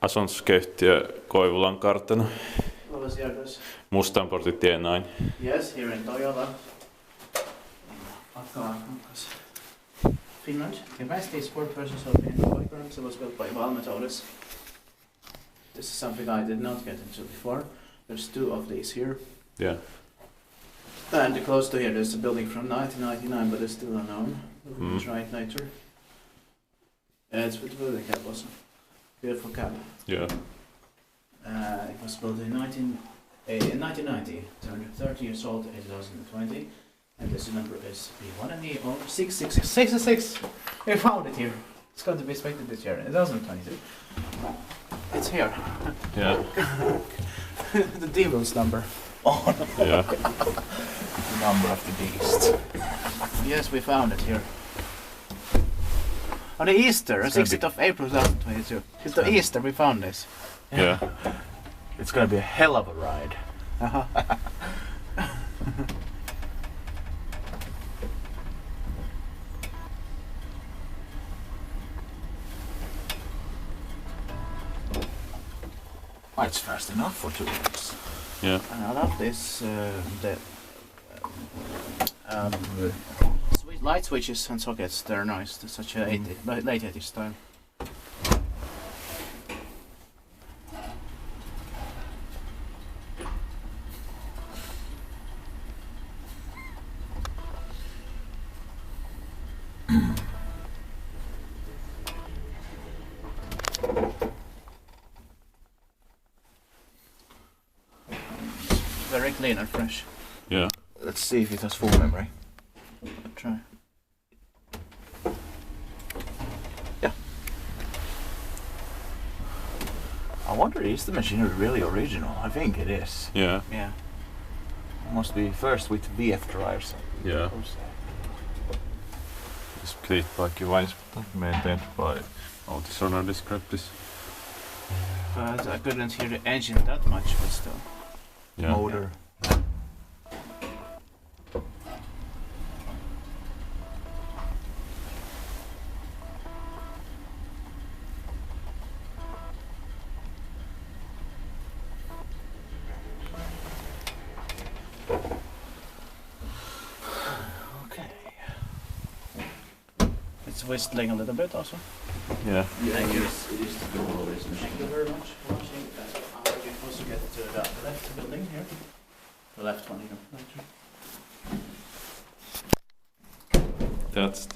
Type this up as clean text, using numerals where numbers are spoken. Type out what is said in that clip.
Asuntoskeittiö Koivulan kartano. What was the address? Mustanportintie 9. Yes, here in Toijala. Akaa, Finland. Capacity is 4 persons of in It was built by Valmet Otis. This is something I did not get into before. There's 2 of these here. Yeah. And close to here there's a building from 1999, but it's still unknown. We'll try it later. It's with the building cab also. Beautiful cab. Yeah. It was built in 1990, turned 30 years old in 2020, and this number is B1NE0666. We found it here. It's going to be inspected this year, in 2022. It's here. Yeah. The devil's number. Oh no. Yeah. The number of the beast. Yes, we found it here. On the Easter, 16th of April 2022. It's the Easter we found this. Yeah. It's gonna be a hell of a ride. Uh-huh. Oh, it's fast enough for 2 weeks. Yeah. And I love this, light switches and sockets, they're nice. They're such a late 80s style. Very clean and fresh. Yeah. Let's see if it has full memory. I'll try. Yeah. I wonder, is the machinery really original? I think it is. Yeah. Yeah. Must be first with VF drives. Yeah. Split kaikki vain maintained by Otis owner described this. But I couldn't hear the engine that much, but still. Yeah. Motor. Okay. It's whistling a little bit also. Yeah. Thank you. It is to do all this machine. Thank you very much for watching. You can also get to the left building here. The left one, you know. That's